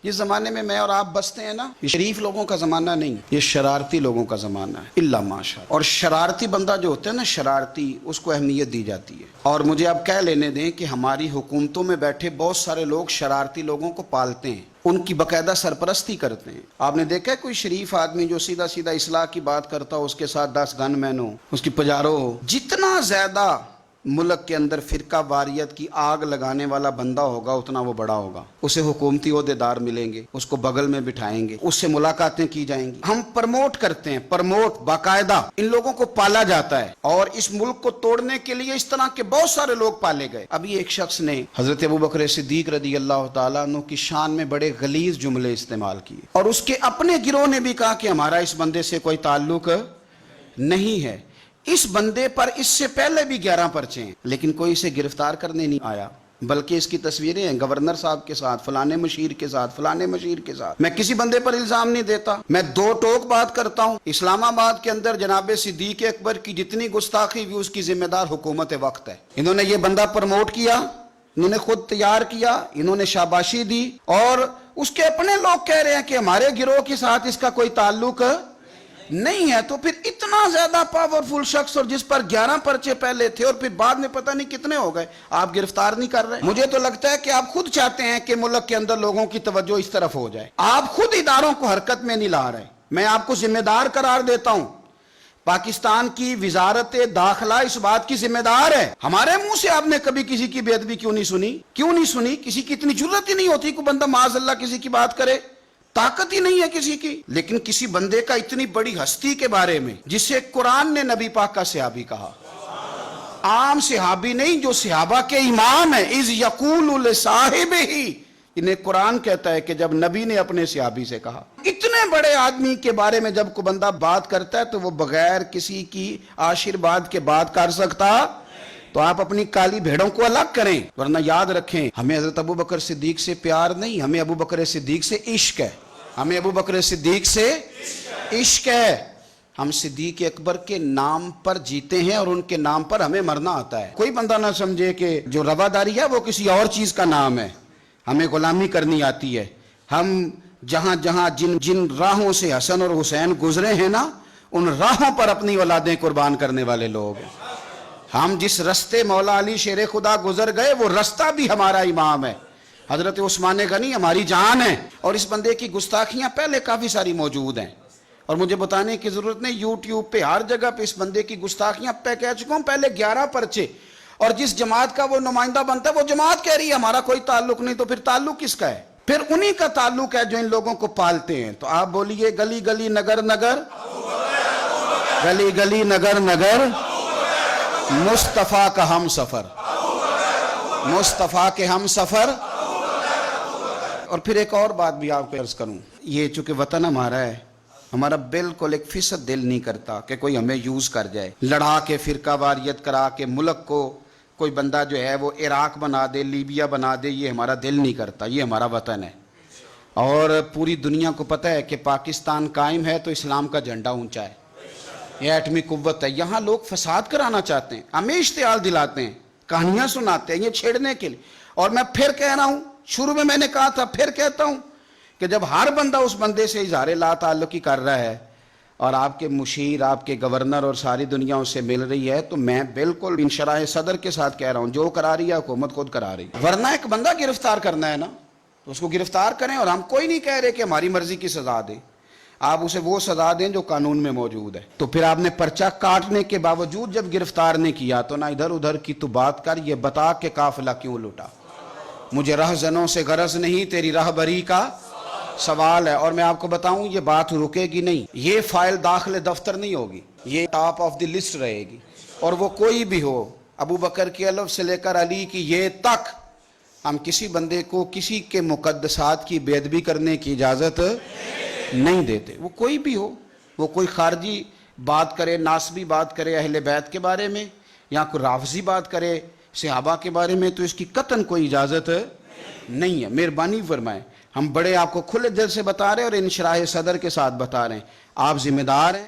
یہ زمانے میں اور آپ بستے ہیں نا، یہ شریف لوگوں کا زمانہ نہیں، یہ شرارتی لوگوں کا زمانہ ہے، الا ماشاء اللہ۔ اور شرارتی بندہ جو ہوتا ہے نا، شرارتی، اس کو اہمیت دی جاتی ہے۔ اور مجھے اب کہہ لینے دیں کہ ہماری حکومتوں میں بیٹھے بہت سارے لوگ شرارتی لوگوں کو پالتے ہیں، ان کی باقاعدہ سرپرستی کرتے ہیں۔ آپ نے دیکھا ہے کوئی شریف آدمی جو سیدھا سیدھا اصلاح کی بات کرتا ہو، اس کے ساتھ 10 گن مین ہو، اس کی پجارو ہو؟ جتنا زیادہ ملک کے اندر فرقہ واریت کی آگ لگانے والا بندہ ہوگا اتنا وہ بڑا ہوگا، اسے حکومتی عہدیدار ملیں گے، اس کو بغل میں بٹھائیں گے، اس سے ملاقاتیں کی جائیں گی۔ ہم پرموٹ کرتے ہیں، پرموٹ باقاعدہ ان لوگوں کو پالا جاتا ہے، اور اس ملک کو توڑنے کے لیے اس طرح کے بہت سارے لوگ پالے گئے۔ ابھی ایک شخص نے حضرت ابوبکر صدیق رضی اللہ تعالیٰ عنہ کی شان میں بڑے غلیظ جملے استعمال کیے، اور اس کے اپنے گروہ نے بھی کہا کہ ہمارا اس بندے سے کوئی تعلق نہیں ہے۔ اس بندے پر اس سے پہلے بھی 11 پرچے ہیں، لیکن کوئی اسے گرفتار کرنے نہیں آیا، بلکہ اس کی تصویریں ہیں گورنر صاحب کے ساتھ، فلانے مشیر کے ساتھ، فلانے مشیر کے ساتھ۔ میں کسی بندے پر الزام نہیں دیتا، میں دو ٹوک بات کرتا ہوں۔ اسلام آباد کے اندر جناب صدیق اکبر کی جتنی گستاخی ہوئی، اس کی ذمہ دار حکومت وقت ہے۔ انہوں نے یہ بندہ پروموٹ کیا، انہوں نے خود تیار کیا، انہوں نے شاباشی دی، اور اس کے اپنے لوگ کہہ رہے ہیں کہ ہمارے گروہ کے ساتھ اس کا کوئی تعلق نہیں ہے۔ تو پھر اتنا زیادہ پاورفل شخص، اور جس پر 11 پرچے پہلے تھے اور پھر بعد میں پتہ نہیں کتنے ہو گئے، آپ گرفتار نہیں کر رہے۔ مجھے تو لگتا ہے کہ آپ خود چاہتے ہیں کہ ملک کے اندر لوگوں کی توجہ اس طرف ہو جائے، آپ خود اداروں کو حرکت میں نہیں لا رہے۔ میں آپ کو ذمہ دار قرار دیتا ہوں، پاکستان کی وزارت داخلہ اس بات کی ذمہ دار ہے۔ ہمارے منہ سے آپ نے کبھی کسی کی بے ادبی کیوں نہیں سنی؟ کیوں نہیں سنی؟ کسی کی اتنی جرت ہی نہیں ہوتی کہ بندہ معاذ اللہ کسی کی بات کرے، طاقت ہی نہیں ہے کسی کی۔ لیکن کسی بندے کا اتنی بڑی ہستی کے بارے میں، جسے قرآن نے نبی پاک کا صحابی کہا، عام صحابی نہیں، جو صحابہ کے امام ہیں، اذ یقول لصاحبہ، انہیں قرآن کہتا ہے کہ جب نبی نے اپنے صحابی سے کہا۔ اتنے بڑے آدمی کے بارے میں جب کوئی بندہ بات کرتا ہے تو وہ بغیر کسی کی آشیرواد کے بات کر سکتا؟ تو آپ اپنی کالی بھیڑوں کو الگ کریں، ورنہ یاد رکھیں ہمیں حضرت ابوبکر صدیق سے پیار نہیں، ہمیں ابوبکر صدیق سے عشق ہے، ہمیں ابوبکر صدیق سے عشق ہے۔ ہم صدیق اکبر کے نام پر جیتے ہیں اور ان کے نام پر ہمیں مرنا آتا ہے۔ کوئی بندہ نہ سمجھے کہ جو رواداری ہے وہ کسی اور چیز کا نام ہے، ہمیں غلامی کرنی آتی ہے۔ ہم جہاں جہاں جن راہوں سے حسن اور حسین گزرے ہیں نا، ان راہوں پر اپنی اولادیں قربان کرنے والے لوگ ہیں۔ ہم جس رستے مولا علی شیر خدا گزر گئے، وہ رستہ بھی ہمارا امام ہے۔ حضرت عثمان غنی ہماری جان ہے، اور اس بندے کی گستاخیاں پہلے کافی ساری موجود ہیں، اور مجھے بتانے کی ضرورت نہیں، یوٹیوب پہ ہر جگہ پہ اس بندے کی گستاخیاں پہ کہہ چکا ہوں، پہلے 11 پرچے، اور جس جماعت کا وہ نمائندہ بنتا ہے وہ جماعت کہہ رہی ہے ہمارا کوئی تعلق نہیں، تو پھر تعلق کس کا ہے؟ پھر انہی کا تعلق ہے جو ان لوگوں کو پالتے ہیں۔ تو آپ بولیے گلی گلی نگر نگر، گلی گلی نگر نگر، مصطفیٰ کا ہم سفر، مصطفیٰ کے ہم سفر۔ اور پھر ایک اور بات بھی آپ کو عرض کروں، یہ چونکہ وطن ہمارا ہے، ہمارا بالکل 1% دل نہیں کرتا کہ کوئی ہمیں یوز کر جائے، لڑا کے فرقہ واریت کرا کے ملک کو کوئی بندہ جو ہے وہ عراق بنا دے، لیبیا بنا دے، یہ ہمارا دل نہیں کرتا۔ یہ ہمارا وطن ہے، اور پوری دنیا کو پتہ ہے کہ پاکستان قائم ہے تو اسلام کا جھنڈا اونچا ہے، یہ ایٹمی قوت ہے۔ یہاں لوگ فساد کرانا چاہتے ہیں، ہمیں اشتعال دلاتے ہیں، کہانیاں سناتے ہیں، یہ چھیڑنے کے لیے۔ اور میں پھر کہہ رہا ہوں، شروع میں نے کہا تھا، پھر کہتا ہوں کہ جب ہر بندہ اس بندے سے اظہار لا تعلقی کر رہا ہے، اور آپ کے مشیر، آپ کے گورنر اور ساری دنیا اس سے مل رہی ہے، تو میں بالکل انشراح صدر کے ساتھ کہہ رہا ہوں، جو کرا رہی ہے حکومت خود کرا رہی ہے۔ ورنہ ایک بندہ گرفتار کرنا ہے نا، تو اس کو گرفتار کریں، اور ہم کوئی نہیں کہہ رہے کہ ہماری مرضی کی سزا دیں، آپ اسے وہ سزا دیں جو قانون میں موجود ہے۔ تو پھر آپ نے پرچہ کاٹنے کے باوجود جب گرفتار نہیں کیا، تو نہ ادھر ادھر کی تو بات کر، یہ بتا کہ قافلہ کیوں لٹا۔ مجھے رہزنوں سے غرض نہیں، تیری رہبری کا سوال ہے۔ اور میں آپ کو بتاؤں، یہ بات رکے گی نہیں، یہ فائل داخل دفتر نہیں ہوگی، یہ ٹاپ آف دی لسٹ رہے گی، اور وہ کوئی بھی ہو، ابو بکر کی الف سے لے کر علی کی یہ تک، ہم کسی بندے کو کسی کے مقدسات کی بے ادبی کرنے کی اجازت نہیں دیتے، وہ کوئی بھی ہو، وہ کوئی خارجی بات کرے، ناسبی بات کرے اہل بیت کے بارے میں، یا کوئی رافضی بات کرے صحابہ کے بارے میں، تو اس کی قطعاً کوئی اجازت نہیں ہے۔ مہربانی فرمائیں، ہم بڑے آپ کو کھلے دل سے بتا رہے ہیں اور انشراح صدر کے ساتھ بتا رہے ہیں، آپ ذمہ دار ہیں۔